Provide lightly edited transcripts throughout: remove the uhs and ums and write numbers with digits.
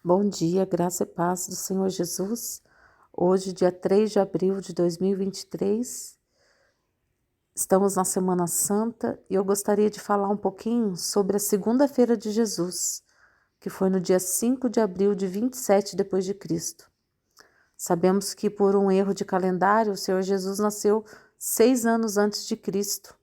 Bom dia, graça e paz do Senhor Jesus. Hoje, dia 3 de abril de 2023, estamos na Semana Santa e eu gostaria de falar um pouquinho sobre a segunda-feira de Jesus, que foi no dia 5 de abril de 27 depois de Cristo. Sabemos que por um erro de calendário, o Senhor Jesus nasceu 6 anos antes de Cristo.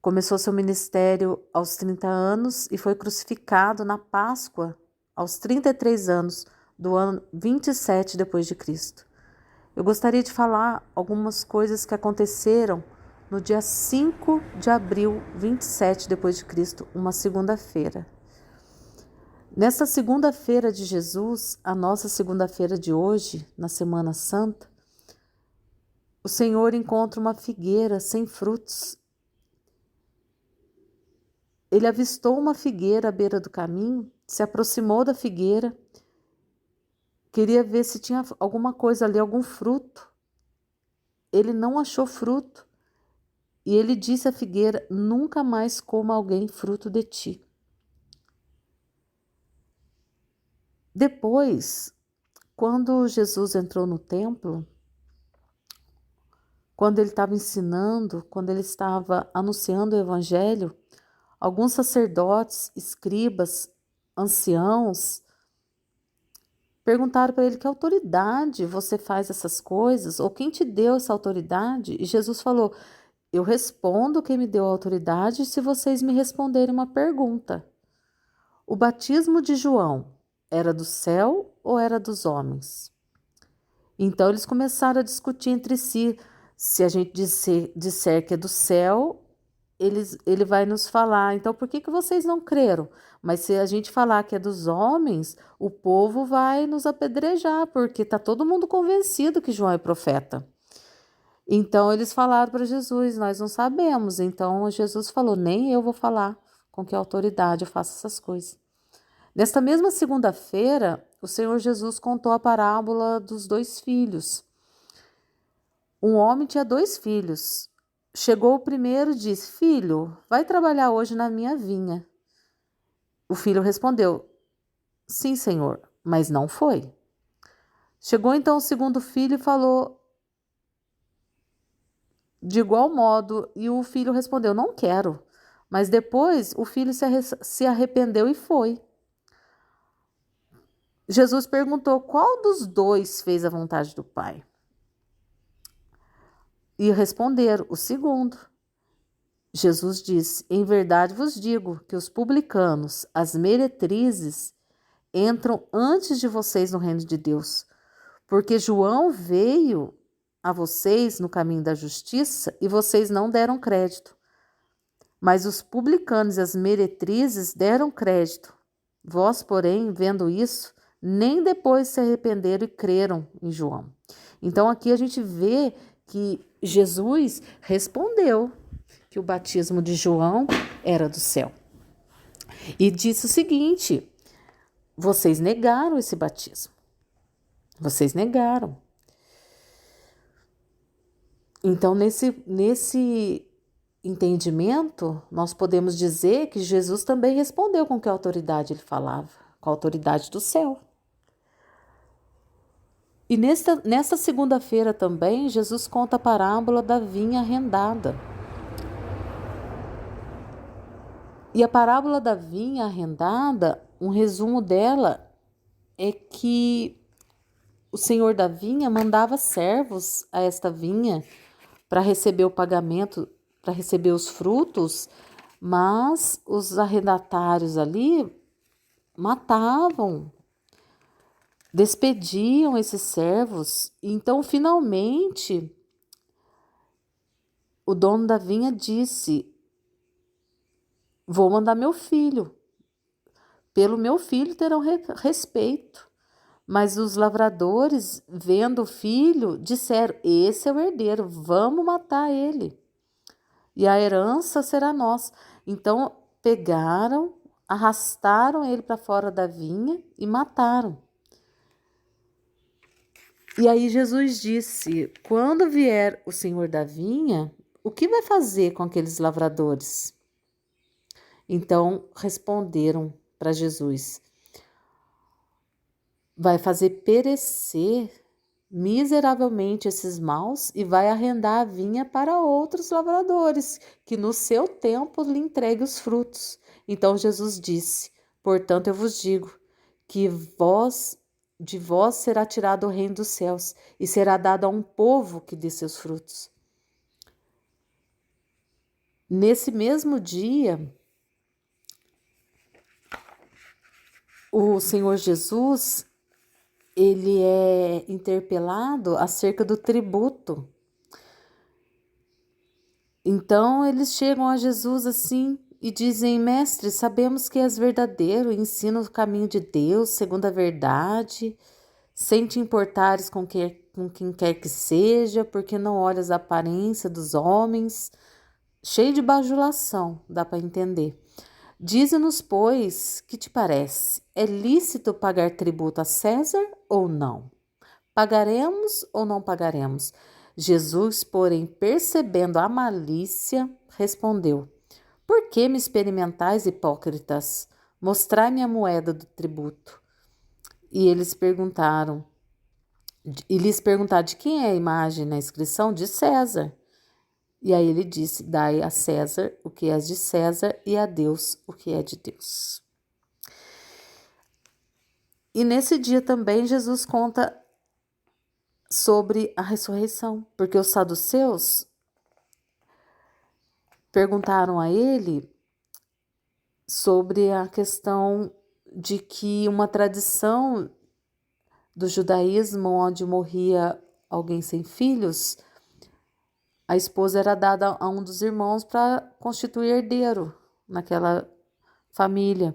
Começou seu ministério aos 30 anos e foi crucificado na Páscoa aos 33 anos do ano 27 depois de Cristo. Eu gostaria de falar algumas coisas que aconteceram no dia 5 de abril 27 depois de Cristo, uma segunda-feira. Nesta segunda-feira de Jesus, a nossa segunda-feira de hoje, na Semana Santa, o Senhor encontra uma figueira sem frutos. Ele avistou uma figueira à beira do caminho, se aproximou da figueira, queria ver se tinha alguma coisa ali, algum fruto. Ele não achou fruto e ele disse à figueira: nunca mais coma alguém fruto de ti. Depois, quando Jesus entrou no templo, quando ele estava ensinando, quando ele estava anunciando o evangelho, alguns sacerdotes, escribas, anciãos, perguntaram para ele: que autoridade você faz essas coisas? Ou quem te deu essa autoridade? E Jesus falou: eu respondo quem me deu a autoridade se vocês me responderem uma pergunta. O batismo de João era do céu ou era dos homens? Então eles começaram a discutir entre si. Se a gente disser que é do céu, ele vai nos falar: então por que vocês não creram? Mas se a gente falar que é dos homens, o povo vai nos apedrejar, porque está todo mundo convencido que João é profeta. Então eles falaram para Jesus: nós não sabemos. Então Jesus falou: nem eu vou falar com que autoridade eu faço essas coisas. Nesta mesma segunda-feira, o Senhor Jesus contou a parábola dos 2 filhos. Um homem tinha 2 filhos. Chegou o primeiro e disse: filho, vai trabalhar hoje na minha vinha. O filho respondeu: sim, senhor, mas não foi. Chegou então o segundo filho e falou de igual modo, e o filho respondeu: não quero. Mas depois o filho se arrependeu e foi. Jesus perguntou: qual dos 2 fez a vontade do Pai? E responderam: o segundo. Jesus disse: em verdade vos digo que os publicanos, as meretrizes, entram antes de vocês no reino de Deus, porque João veio a vocês no caminho da justiça e vocês não deram crédito. Mas os publicanos e as meretrizes deram crédito. Vós, porém, vendo isso, nem depois se arrependeram e creram em João. Então aqui a gente vê que Jesus respondeu que o batismo de João era do céu. E disse o seguinte: vocês negaram esse batismo. Vocês negaram. Então, nesse entendimento, nós podemos dizer que Jesus também respondeu com que autoridade ele falava, com a autoridade do céu. E nesta segunda-feira também, Jesus conta a parábola da vinha arrendada. E a parábola da vinha arrendada, um resumo dela é que o senhor da vinha mandava servos a esta vinha para receber o pagamento, para receber os frutos, mas os arrendatários ali matavam, despediam esses servos. Então, finalmente, o dono da vinha disse: vou mandar meu filho. Pelo meu filho terão respeito. Mas os lavradores, vendo o filho, disseram: esse é o herdeiro, vamos matar ele. E a herança será nossa. Então pegaram, arrastaram ele para fora da vinha e mataram. E aí Jesus disse: quando vier o senhor da vinha, o que vai fazer com aqueles lavradores? Então responderam para Jesus: vai fazer perecer miseravelmente esses maus e vai arrendar a vinha para outros lavradores, que no seu tempo lhe entregue os frutos. Então Jesus disse: portanto eu vos digo que de vós será tirado o reino dos céus e será dado a um povo que dê seus frutos. Nesse mesmo dia, o Senhor Jesus, ele é interpelado acerca do tributo. Então eles chegam a Jesus assim e dizem: mestre, sabemos que és verdadeiro, ensina o caminho de Deus segundo a verdade, sem te importares com quem quer que seja, porque não olhas a aparência dos homens. Cheio de bajulação, dá para entender. Dize-nos, pois, que te parece? É lícito pagar tributo a César ou não? Pagaremos ou não pagaremos? Jesus, porém, percebendo a malícia, respondeu: por que me experimentais, hipócritas? Mostrai-me a moeda do tributo. E lhes perguntaram, de quem é a imagem na inscrição? De César. E aí ele disse: dai a César o que é de César e a Deus o que é de Deus. E nesse dia também Jesus conta sobre a ressurreição, porque os saduceus perguntaram a ele sobre a questão de que uma tradição do judaísmo onde morria alguém sem filhos, a esposa era dada a um dos irmãos para constituir herdeiro naquela família.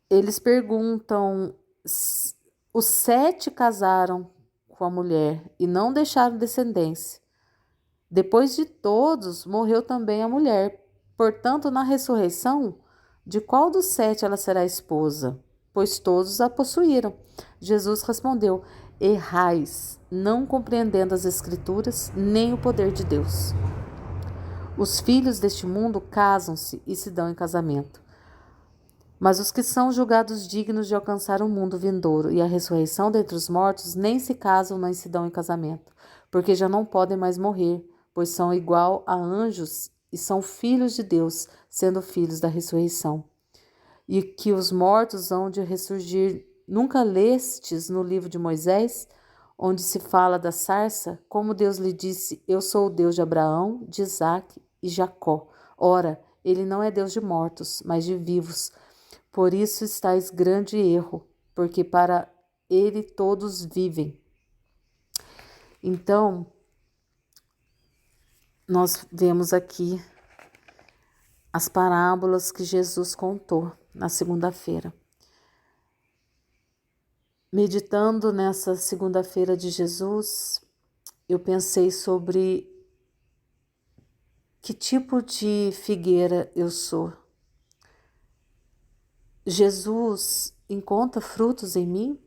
Eles perguntam: os 7 casaram com a mulher e não deixaram descendência. Depois de todos, morreu também a mulher. Portanto, na ressurreição, de qual dos 7 ela será esposa? Pois todos a possuíram. Jesus respondeu: errais, não compreendendo as Escrituras, nem o poder de Deus. Os filhos deste mundo casam-se e se dão em casamento. Mas os que são julgados dignos de alcançar o mundo vindouro e a ressurreição dentre os mortos nem se casam nem se dão em casamento, porque já não podem mais morrer, pois são igual a anjos e são filhos de Deus, sendo filhos da ressurreição. E que os mortos hão de ressurgir. Nunca lestes no livro de Moisés, onde se fala da sarça, como Deus lhe disse: eu sou o Deus de Abraão, de Isaque e Jacó. Ora, ele não é Deus de mortos, mas de vivos. Por isso estáis grande erro, porque para ele todos vivem. Então, nós vemos aqui as parábolas que Jesus contou na segunda-feira. Meditando nessa segunda-feira de Jesus, eu pensei sobre que tipo de figueira eu sou. Jesus encontra frutos em mim?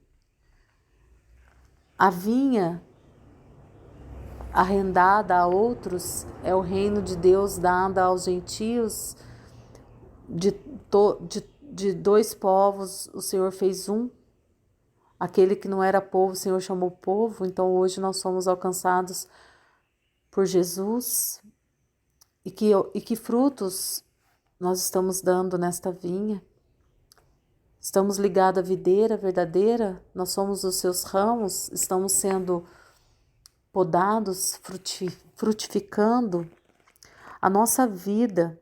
A vinha arrendada a outros é o reino de Deus dada aos gentios. De 2 povos o Senhor fez um. Aquele que não era povo, o Senhor chamou povo. Então hoje nós somos alcançados por Jesus. E que frutos nós estamos dando nesta vinha? Estamos ligados à videira verdadeira? Nós somos os seus ramos? Estamos sendo podados, frutificando? A nossa vida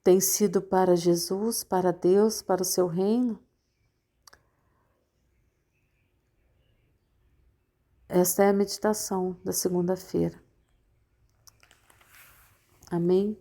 tem sido para Jesus, para Deus, para o seu reino? Esta é a meditação da segunda-feira. Amém?